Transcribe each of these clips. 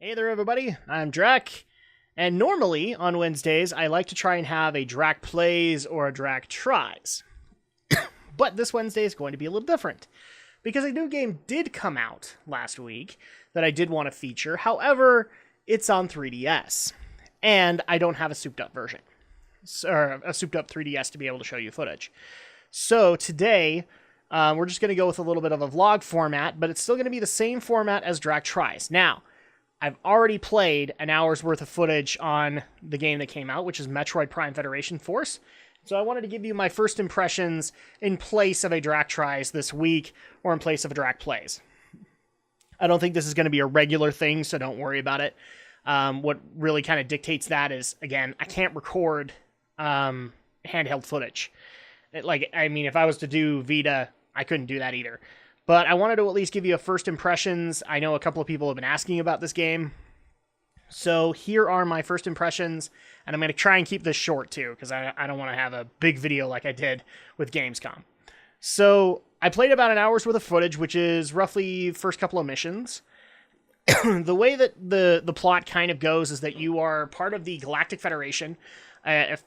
Hey there, everybody. I'm Drak, and normally on Wednesdays I like to try and have a Drak plays or a Drak tries. But this Wednesday is going to be a little different because a new game did come out last week that I did want to feature. However, it's on 3DS, and I don't have a souped-up version or a souped-up 3DS to be able to show you footage. So today, we're just going to go with a little bit of a vlog format, but it's still going to be the same format as Drak tries. Now, I've already played an hour's worth of footage on the game that came out, which is Metroid Prime Federation Force. So I wanted to give you my first impressions in place of a Drak tries this week, or in place of a Drak plays. I don't think this is going to be a regular thing, so don't worry about it. What really kind of dictates that is, again, I can't record handheld footage. If I was to do Vita, I couldn't do that either. But I wanted to at least give you a first impressions. I know a couple of people have been asking about this game. So here are my first impressions, and I'm going to try and keep this short too, because I don't want to have a big video like I did with Gamescom. So I played about an hour's worth of footage, which is roughly the first couple of missions. The way that the plot kind of goes is that you are part of the Galactic Federation, a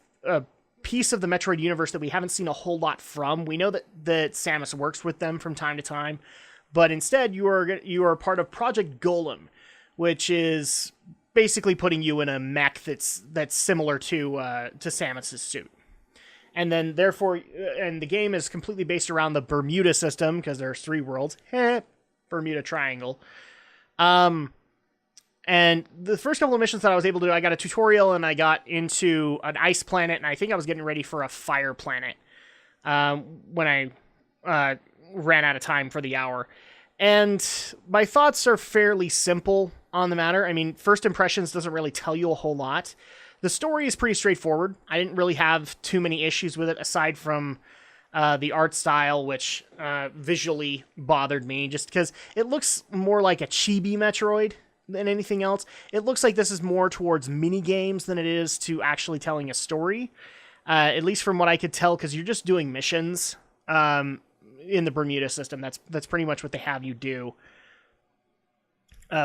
piece of the Metroid universe that we haven't seen a whole lot from. We know that Samus works with them from time to time, but instead you are part of Project Golem, which is basically putting you in a mech that's similar to Samus's suit. And then therefore, and the game is completely based around the Bermuda system because there's 3 worlds. Bermuda Triangle. And the first couple of missions that I was able to do, I got a tutorial and I got into an ice planet, and I think I was getting ready for a fire planet when I ran out of time for the hour. And my thoughts are fairly simple on the matter. I mean, first impressions doesn't really tell you a whole lot. The story is pretty straightforward. I didn't really have too many issues with it, aside from the art style, which visually bothered me, just because it looks more like a chibi Metroid than anything else. It looks like this is more towards mini games than it is to actually telling a story, at least from what I could tell, because you're just doing missions in the Bermuda system. That's pretty much what they have you do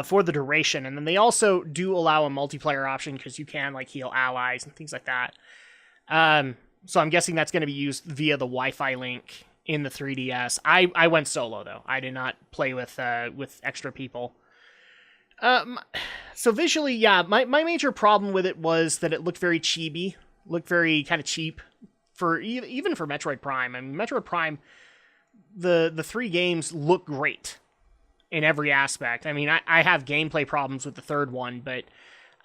for the duration. And then they also do allow a multiplayer option because you can heal allies and things like that. So I'm guessing that's going to be used via the Wi-Fi link in the 3DS. I went solo though. I did not play with extra people. So visually, yeah, my major problem with it was that it looked very chibi, looked very kind of cheap even for Metroid Prime. I mean, Metroid Prime, the 3 games look great in every aspect. I mean, I have gameplay problems with the third one, but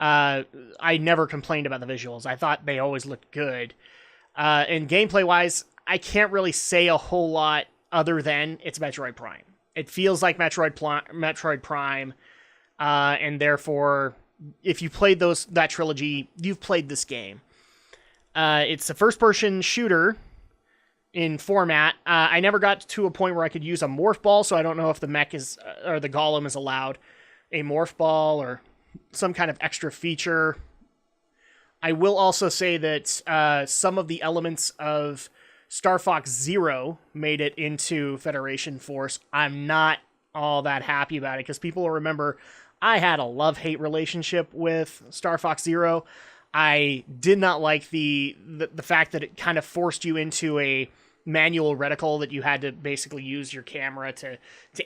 I never complained about the visuals. I thought they always looked good. And gameplay-wise, I can't really say a whole lot other than it's Metroid Prime. It feels like Metroid Prime. And therefore, if you played that trilogy, you've played this game. It's a first-person shooter in format. I never got to a point where I could use a morph ball, so I don't know if the mech is or the golem is allowed a morph ball or some kind of extra feature. I will also say that some of the elements of Star Fox Zero made it into Federation Force. I'm not all that happy about it because people will remember I had a love-hate relationship with Star Fox Zero. I did not like the fact that it kind of forced you into a manual reticle that you had to basically use your camera to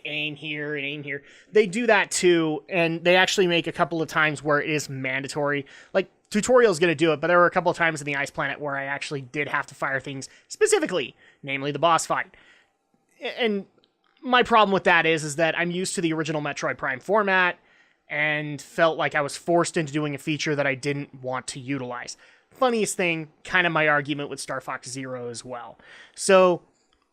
aim here and aim here. They do that too, and they actually make a couple of times where it is mandatory. Tutorial's going to do it, but there were a couple of times in the Ice Planet where I actually did have to fire things specifically, namely the boss fight. And my problem with that is that I'm used to the original Metroid Prime format and felt like I was forced into doing a feature that I didn't want to utilize. Funniest thing, kind of my argument with Star Fox Zero as well. So,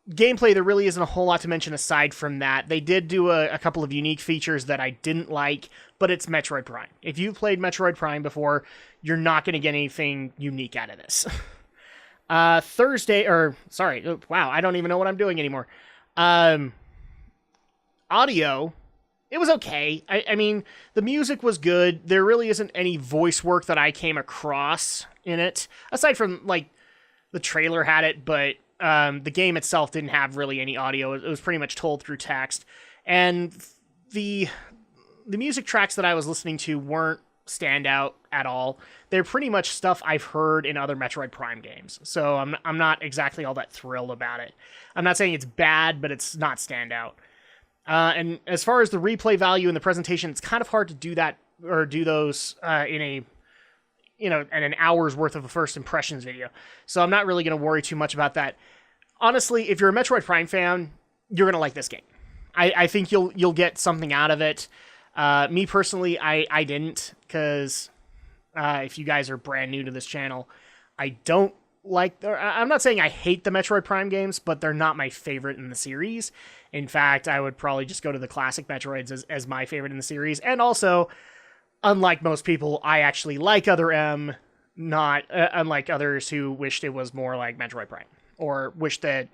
gameplay, there really isn't a whole lot to mention aside from that. They did do a couple of unique features that I didn't like, but it's Metroid Prime. If you've played Metroid Prime before, you're not going to get anything unique out of this. Wow, I don't even know what I'm doing anymore. Audio, it was okay. I mean, the music was good. There really isn't any voice work that I came across in it, aside from, the trailer had it, but the game itself didn't have really any audio. It was pretty much told through text. And the the music tracks that I was listening to weren't standout at all. They're pretty much stuff I've heard in other Metroid Prime games, so I'm not exactly all that thrilled about it. I'm not saying it's bad, but it's not standout. And as far as the replay value and the presentation, it's kind of hard to do that or do those in an hour's worth of a first impressions video. So I'm not really going to worry too much about that. Honestly, if you're a Metroid Prime fan, you're going to like this game. I think you'll get something out of it. Me personally, I didn't, because if you guys are brand new to this channel, I don't like... I'm not saying I hate the Metroid Prime games, but they're not my favorite in the series. In fact, I would probably just go to the classic Metroids as my favorite in the series. And also, unlike most people, I actually like Other M, not unlike others who wished it was more like Metroid Prime, or wished that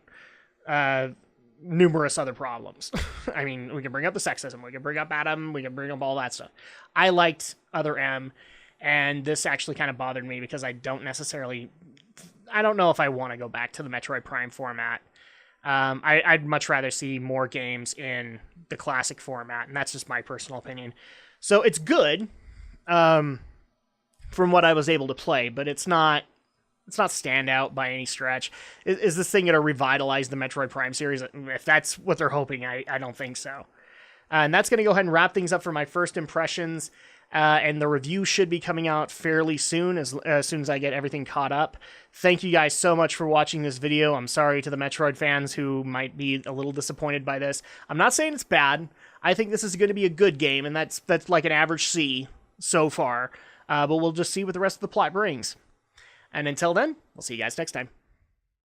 numerous other problems. I mean, we can bring up the sexism, we can bring up Adam, we can bring up all that stuff. I liked Other M, and this actually kind of bothered me because I don't know if I want to go back to the Metroid Prime format. I'd much rather see more games in the classic format, and that's just my personal opinion. So it's good, from what I was able to play, but it's not standout by any stretch. Is this thing going to revitalize the Metroid Prime series? If that's what they're hoping, I don't think so. And that's going to go ahead and wrap things up for my first impressions. And the review should be coming out fairly soon, as soon as I get everything caught up. Thank you guys so much for watching this video. I'm sorry to the Metroid fans who might be a little disappointed by this. I'm not saying it's bad. I think this is going to be a good game, and that's like an average C so far. But we'll just see what the rest of the plot brings. And until then, we'll see you guys next time.